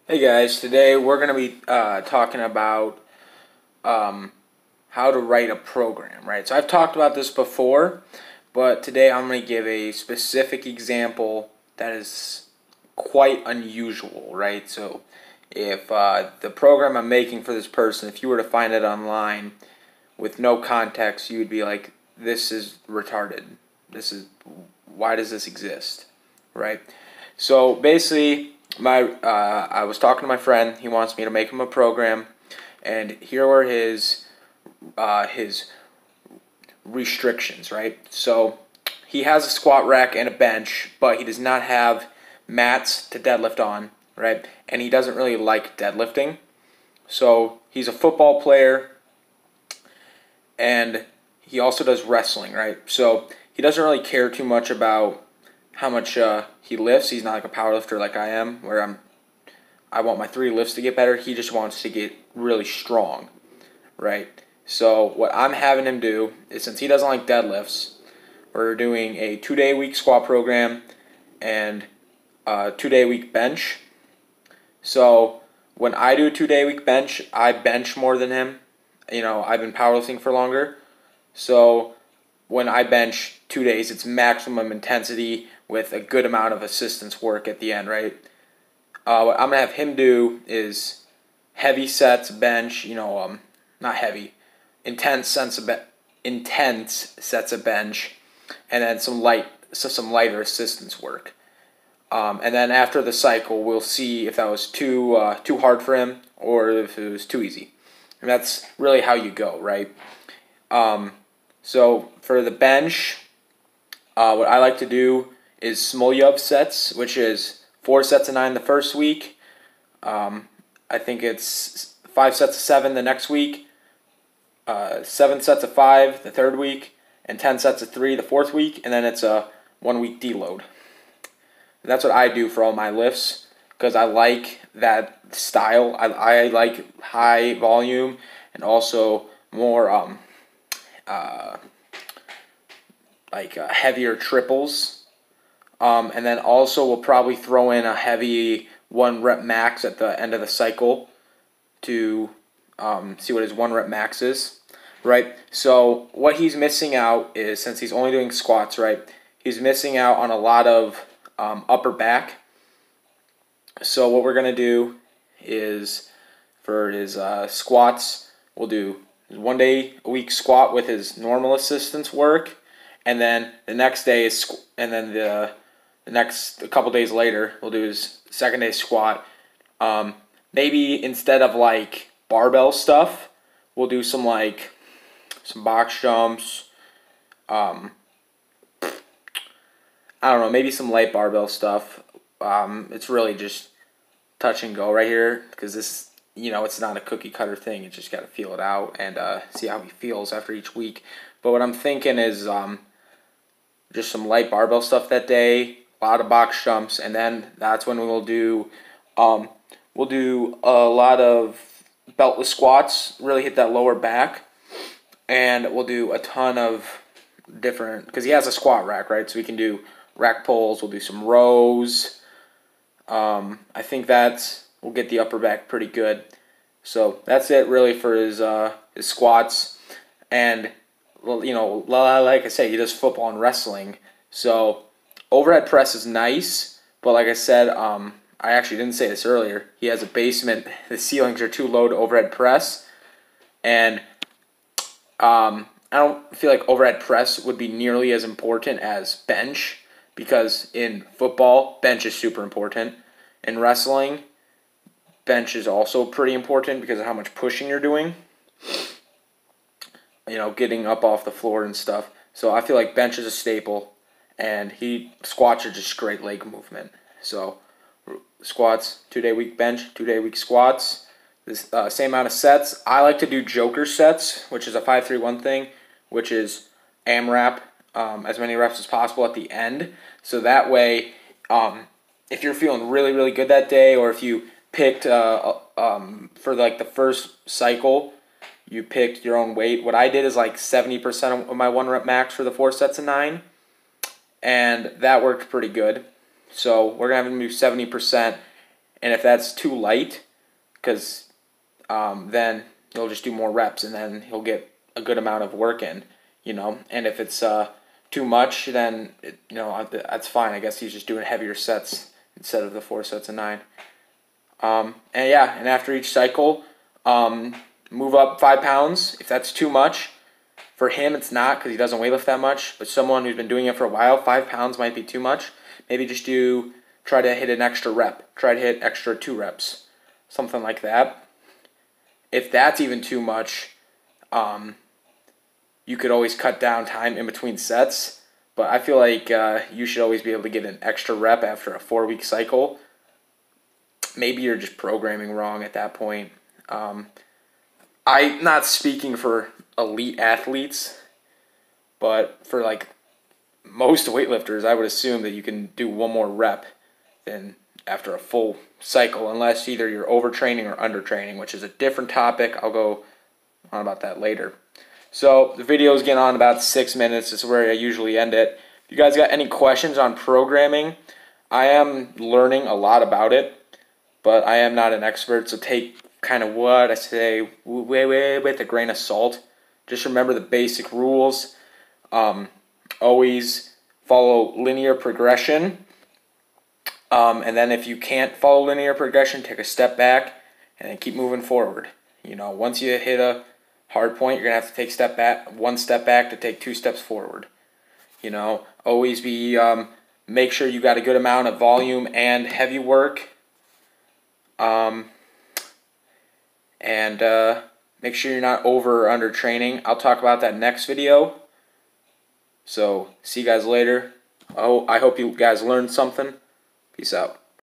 Hey guys, today we're going to be talking about how to write a program, right? So I've talked about this before, but today I'm going to give a specific example that is quite unusual, right? So if the program I'm making for this person, if you were to find it online with no context, you would be like, this is retarded. Why does this exist, right? So basically, I was talking to my friend. He wants me to make him a program, and here are his restrictions, right? So he has a squat rack and a bench, but he does not have mats to deadlift on, right? And he doesn't really like deadlifting. So he's a football player, and he also does wrestling, right? So he doesn't really care too much about how much he lifts. He's not like a power lifter like I am, where I want my 3 lifts to get better. He just wants to get really strong, right? So what I'm having him do is, since he doesn't like deadlifts, we're doing a 2-day-a-week squat program and a 2-day-a-week bench. So when I do a 2-day-a-week bench, I bench more than him. I've been powerlifting for longer. So when I bench 2 days, it's maximum intensity with a good amount of assistance work at the end, right? What I'm going to have him do is heavy sets bench, not heavy, intense sets of bench, and then some lighter assistance work. And then after the cycle, we'll see if that was too hard for him or if it was too easy. And that's really how you go, right? So for the bench, what I like to do is Smolyev sets, which is 4 sets of 9 the first week. I think it's 5 sets of 7 the next week, 7 sets of 5 the third week, and 10 sets of 3 the fourth week, and then it's a 1-week deload. And that's what I do for all my lifts because I like that style. I like high volume and also more heavier triples. And then also we'll probably throw in a heavy 1 rep max at the end of the cycle to see what his 1 rep max is, right? So what he's missing out is, since he's only doing squats, right, he's missing out on a lot of upper back. So what we're going to do is, for his squats, we'll do 1-day-a-week squat with his normal assistance work, and then the next day is, and then a couple days later, we'll do his second day squat. Maybe instead of like barbell stuff, we'll do some box jumps. I don't know, maybe some light barbell stuff. It's really just touch and go right here because this, it's not a cookie cutter thing. You just got to feel it out and see how he feels after each week. But what I'm thinking is just some light barbell stuff that day, a lot of box jumps, and then that's when we'll do a lot of beltless squats, really hit that lower back, and we'll do a ton of different, because he has a squat rack, right? So we can do rack pulls, we'll do some rows. I think we'll get the upper back pretty good. So that's it really for his squats. And, like I say, he does football and wrestling. So overhead press is nice, but like I said, I actually didn't say this earlier. He has a basement. The ceilings are too low to overhead press. And I don't feel like overhead press would be nearly as important as bench, because in football, bench is super important. In wrestling, bench is also pretty important because of how much pushing you're doing. Getting up off the floor and stuff. So I feel like bench is a staple, and squats are just great leg movement. So squats, 2-day-a-week bench, 2-day-a-week squats. This same amount of sets. I like to do joker sets, which is a 5-3-1 thing, which is AMRAP, as many reps as possible at the end. So that way, if you're feeling really, really good that day, or if you picked for the first cycle, you picked your own weight. What I did is 70% of my 1 rep max for the 4 sets of 9, and that worked pretty good. So we're gonna have him do 70%, And if that's too light, because then he'll just do more reps, and then he'll get a good amount of work in, And if it's too much, then that's fine. I guess he's just doing heavier sets instead of the 4 sets of 9. And after each cycle, move up 5 pounds. If that's too much, for him it's not, because he doesn't weightlift that much. But someone who's been doing it for a while, 5 pounds might be too much. Maybe just try to hit an extra rep. Try to hit extra 2 reps, something like that. If that's even too much, you could always cut down time in between sets. But I feel like you should always be able to get an extra rep after a 4-week cycle. Maybe you're just programming wrong at that point. I'm not speaking for elite athletes, but for like most weightlifters, I would assume that you can do 1 more rep than after a full cycle, unless either you're overtraining or undertraining, which is a different topic. I'll go on about that later. So the video is getting on about 6 minutes. This is where I usually end it. If you guys got any questions on programming, I am learning a lot about it, but I am not an expert, so take kind of what I say with a grain of salt. Just remember the basic rules. Always follow linear progression. And then if you can't follow linear progression, take a step back and then keep moving forward. Once you hit a hard point, you're going to have to take 1 step back to take 2 steps forward. Always make sure you got a good amount of volume and heavy work. And make sure you're not over or under training. I'll talk about that next video. So see you guys later. I hope you guys learned something. Peace out.